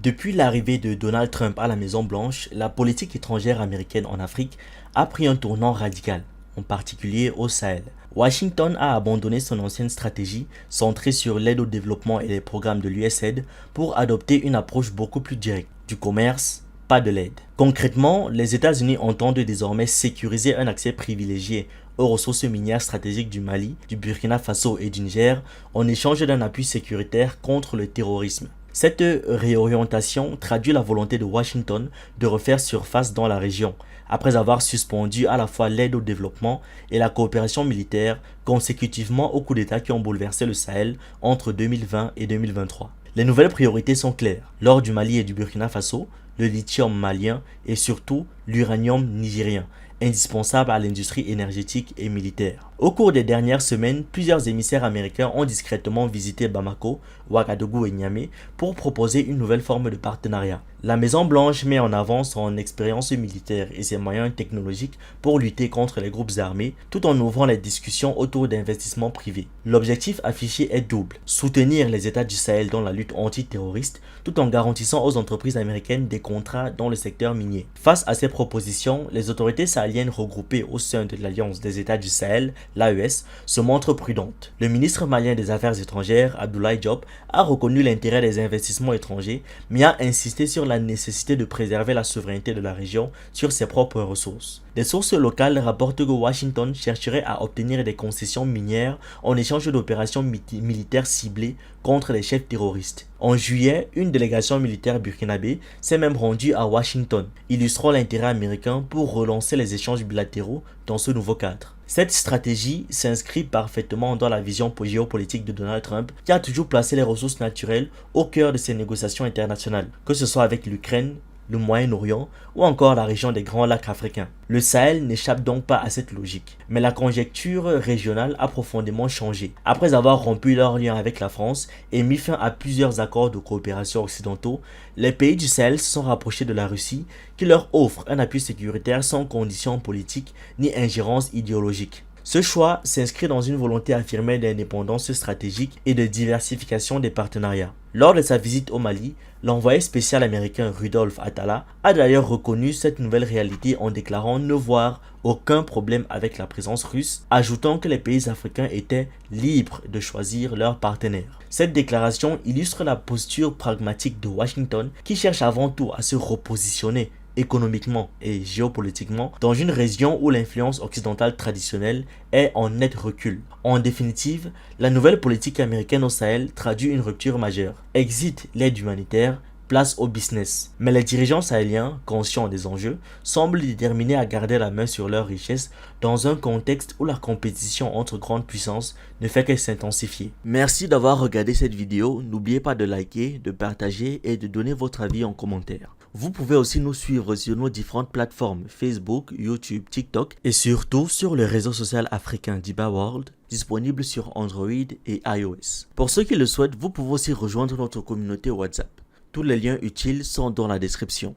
Depuis l'arrivée de Donald Trump à la Maison-Blanche, la politique étrangère américaine en Afrique a pris un tournant radical, en particulier au Sahel. Washington a abandonné son ancienne stratégie centrée sur l'aide au développement et les programmes de l'USAID pour adopter une approche beaucoup plus directe, du commerce, pas de l'aide. Concrètement, les États-Unis entendent désormais sécuriser un accès privilégié aux ressources minières stratégiques du Mali, du Burkina Faso et du Niger en échange d'un appui sécuritaire contre le terrorisme. Cette réorientation traduit la volonté de Washington de refaire surface dans la région, après avoir suspendu à la fois l'aide au développement et la coopération militaire consécutivement aux coups d'État qui ont bouleversé le Sahel entre 2020 et 2023. Les nouvelles priorités sont claires. L'or du Mali et du Burkina Faso, le lithium malien et surtout l'uranium nigérien, indispensable à l'industrie énergétique et militaire. Au cours des dernières semaines, plusieurs émissaires américains ont discrètement visité Bamako, Ouagadougou et Niamey pour proposer une nouvelle forme de partenariat. La Maison-Blanche met en avant son expérience militaire et ses moyens technologiques pour lutter contre les groupes armés, tout en ouvrant les discussions autour d'investissements privés. L'objectif affiché est double: soutenir les États du Sahel dans la lutte antiterroriste, tout en garantissant aux entreprises américaines des contrats dans le secteur minier. Face à ces propositions, les autorités sahéliennes regroupées au sein de l'Alliance des États du Sahel, l'AES, se montrent prudentes. Le ministre malien des Affaires étrangères, Abdoulaye Diop, a reconnu l'intérêt des investissements étrangers, mais a insisté sur la nécessité de préserver la souveraineté de la région sur ses propres ressources. Des sources locales rapportent que Washington chercherait à obtenir des concessions minières en échange d'opérations militaires ciblées contre les chefs terroristes. En juillet, une délégation militaire burkinabé s'est même rendue à Washington, illustrant l'intérêt américain pour relancer les échanges bilatéraux dans ce nouveau cadre. Cette stratégie s'inscrit parfaitement dans la vision géopolitique de Donald Trump, qui a toujours placé les ressources naturelles au cœur de ses négociations internationales, que ce soit avec l'Ukraine, le Moyen-Orient ou encore la région des Grands Lacs africains. Le Sahel n'échappe donc pas à cette logique. Mais la conjecture régionale a profondément changé. Après avoir rompu leurs liens avec la France et mis fin à plusieurs accords de coopération occidentaux, les pays du Sahel se sont rapprochés de la Russie qui leur offre un appui sécuritaire sans conditions politiques ni ingérence idéologique. Ce choix s'inscrit dans une volonté affirmée d'indépendance stratégique et de diversification des partenariats. Lors de sa visite au Mali, l'envoyé spécial américain Rudolph Atala a d'ailleurs reconnu cette nouvelle réalité en déclarant ne voir aucun problème avec la présence russe, ajoutant que les pays africains étaient libres de choisir leurs partenaires. Cette déclaration illustre la posture pragmatique de Washington qui cherche avant tout à se repositionner économiquement et géopolitiquement dans une région où l'influence occidentale traditionnelle est en net recul. En définitive, la nouvelle politique américaine au Sahel traduit une rupture majeure. Exit l'aide humanitaire, place au business. Mais les dirigeants sahéliens, conscients des enjeux, semblent déterminés à garder la main sur leurs richesses dans un contexte où la compétition entre grandes puissances ne fait que s'intensifier. Merci d'avoir regardé cette vidéo. N'oubliez pas de liker, de partager et de donner votre avis en commentaire. Vous pouvez aussi nous suivre sur nos différentes plateformes Facebook, YouTube, TikTok et surtout sur le réseau social africain Diba World, disponible sur Android et iOS. Pour ceux qui le souhaitent, vous pouvez aussi rejoindre notre communauté WhatsApp. Tous les liens utiles sont dans la description.